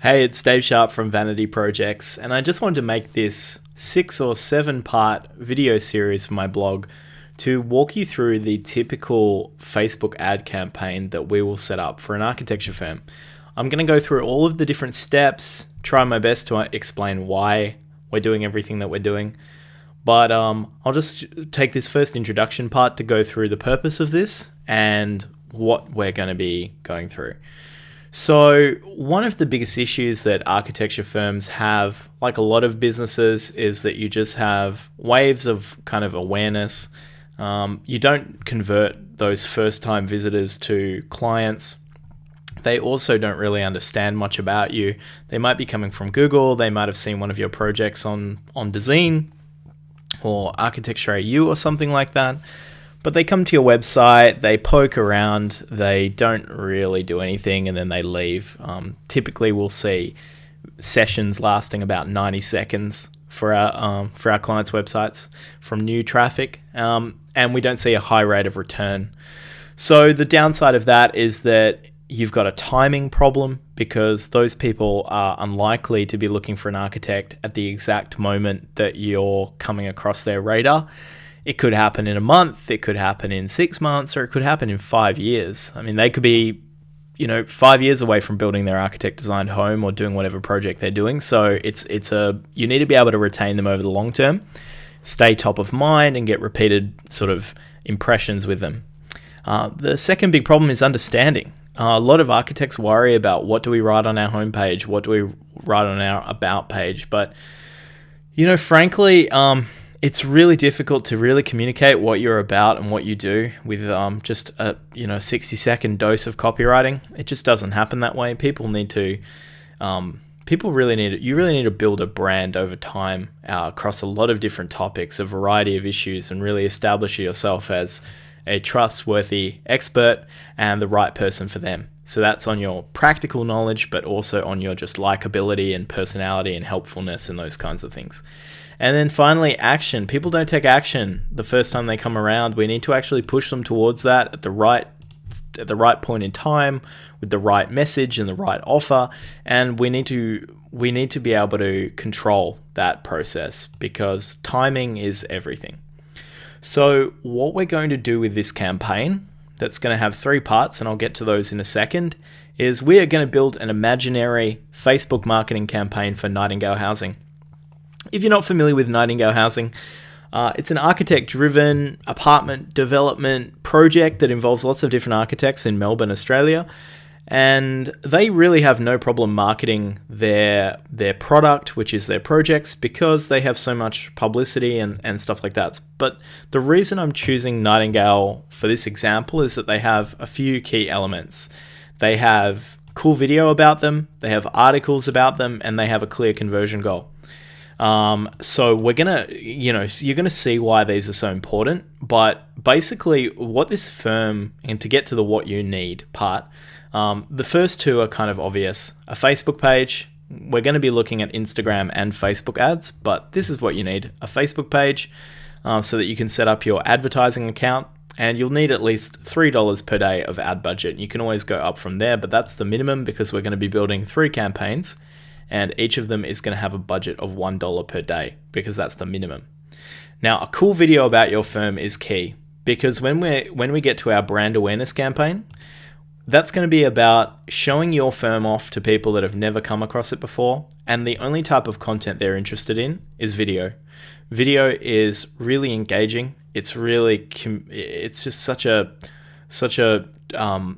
Hey, it's Dave Sharp from Vanity Projects, and I just wanted to make this 6 or 7 part video series for my blog to walk you through the typical Facebook ad campaign that we will set up for an architecture firm. I'm going to go through all of the different steps, try my best to explain why we're doing everything that we're doing, but I'll just take this first introduction part to go through the purpose of this and what we're going to be going through. So one of the biggest issues that architecture firms have, like a lot of businesses, is that you just have waves of kind of awareness. You don't convert those first-time visitors to clients. They also don't really understand much about you. They might be coming from Google. They might have seen one of your projects on Dezeen or Architecture AU or something like that. But they come to your website, they poke around, they don't really do anything, and then they leave. Typically, we'll see sessions lasting about 90 seconds for our clients' websites from new traffic, and we don't see a high rate of return. So the downside of that is that you've got a timing problem because those people are unlikely to be looking for an architect at the exact moment that you're coming across their radar. It could happen in a month, it could happen in 6 months, or it could happen in 5 years. I mean, they could be, 5 years away from building their architect designed home or doing whatever project they're doing. So you need to be able to retain them over the long term, stay top of mind, and get repeated sort of impressions with them. The second big problem is understanding. A lot of architects worry about what do we write on our homepage, what do we write on our about page, but frankly, it's really difficult to really communicate what you're about and what you do with just a 60-second dose of copywriting. It just doesn't happen that way. You really need to build a brand over time across a lot of different topics, a variety of issues, and really establish yourself as a trustworthy expert and the right person for them. So that's on your practical knowledge, but also on your just likability and personality and helpfulness and those kinds of things. And then finally, action. People don't take action the first time they come around. We need to actually push them towards that at the right point in time with the right message and the right offer. And we need to be able to control that process because timing is everything. So what we're going to do with this campaign, that's going to have 3 parts, and I'll get to those in a second, is we are going to build an imaginary Facebook marketing campaign for Nightingale Housing. If you're not familiar with Nightingale Housing, it's an architect-driven apartment development project that involves lots of different architects in Melbourne, Australia, and they really have no problem marketing their product, which is their projects, because they have so much publicity and stuff like that. But the reason I'm choosing Nightingale for this example is that they have a few key elements. They have cool video about them, they have articles about them, and they have a clear conversion goal. So you're gonna see why these are so important, but basically what this firm, and to get to the what you need part, the first 2 are kind of obvious. A Facebook page. We're going to be looking at Instagram and Facebook ads, but this is what you need. A Facebook page so that you can set up your advertising account, and you'll need at least $3 per day of ad budget. You can always go up from there, but that's the minimum because we're going to be building 3 campaigns, and each of them is going to have a budget of $1 per day because that's the minimum. Now, a cool video about your firm is key because when we get to our brand awareness campaign, that's going to be about showing your firm off to people that have never come across it before, and the only type of content they're interested in is video. Video is really engaging. It's just such a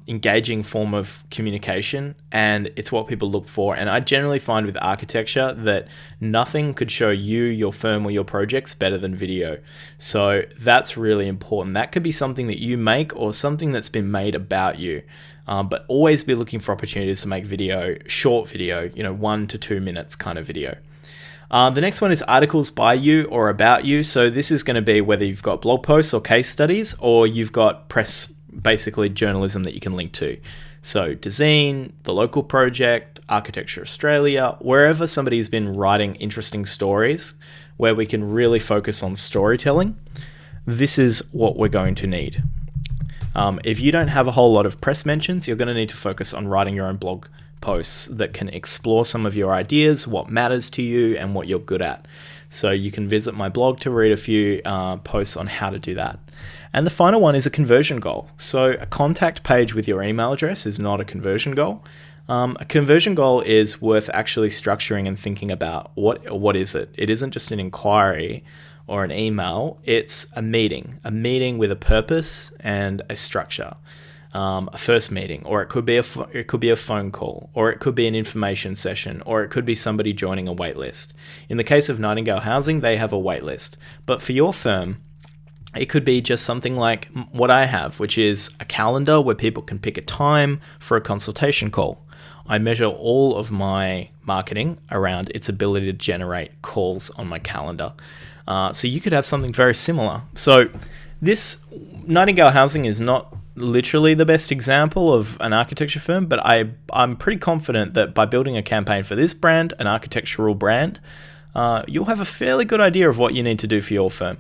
engaging form of communication, and it's what people look for. And I generally find with architecture that nothing could show you, your firm, or your projects better than video. So that's really important. That could be something that you make or something that's been made about you. But always be looking for opportunities to make video, short video, 1 to 2 minutes kind of video. The next one is articles by you or about you. So this is going to be whether you've got blog posts or case studies, or you've got press, basically journalism that you can link to. So Dezeen, The Local Project, Architecture Australia, wherever somebody's been writing interesting stories where we can really focus on storytelling, this is what we're going to need. If you don't have a whole lot of press mentions, you're going to need to focus on writing your own blog posts that can explore some of your ideas, what matters to you, and what you're good at. So you can visit my blog to read a few posts on how to do that. And the final one is a conversion goal. So a contact page with your email address is not a conversion goal. A conversion goal is worth actually structuring and thinking about what is it. It isn't just an inquiry or an email. It's a meeting with a purpose and a structure. A first meeting, or it could be a phone call, or it could be an information session, or it could be somebody joining a waitlist. In the case of Nightingale Housing, they have a waitlist. But for your firm, it could be just something like what I have, which is a calendar where people can pick a time for a consultation call. I measure all of my marketing around its ability to generate calls on my calendar. So you could have something very similar. So this Nightingale Housing is not literally the best example of an architecture firm, but I'm pretty confident that by building a campaign for this brand, an architectural brand, you'll have a fairly good idea of what you need to do for your firm.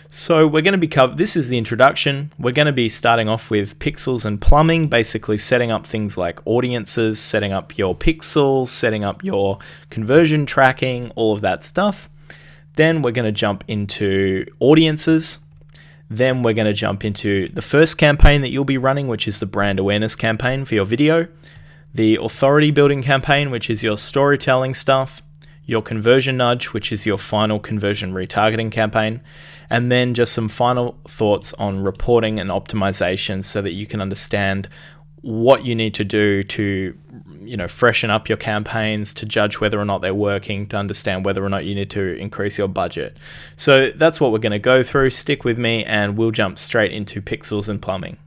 So we're going to be this is the introduction. We're going to be starting off with pixels and plumbing, basically setting up things like audiences, setting up your pixels, setting up your conversion tracking, all of that stuff. Then we're going to jump into audiences. Then we're going to jump into the first campaign that you'll be running, which is the brand awareness campaign for your video, the authority building campaign, which is your storytelling stuff, your conversion nudge, which is your final conversion retargeting campaign, and then just some final thoughts on reporting and optimization so that you can understand what you need to do to, freshen up your campaigns, to judge whether or not they're working, to understand whether or not you need to increase your budget. So that's what we're going to go through. Stick with me and we'll jump straight into pixels and plumbing.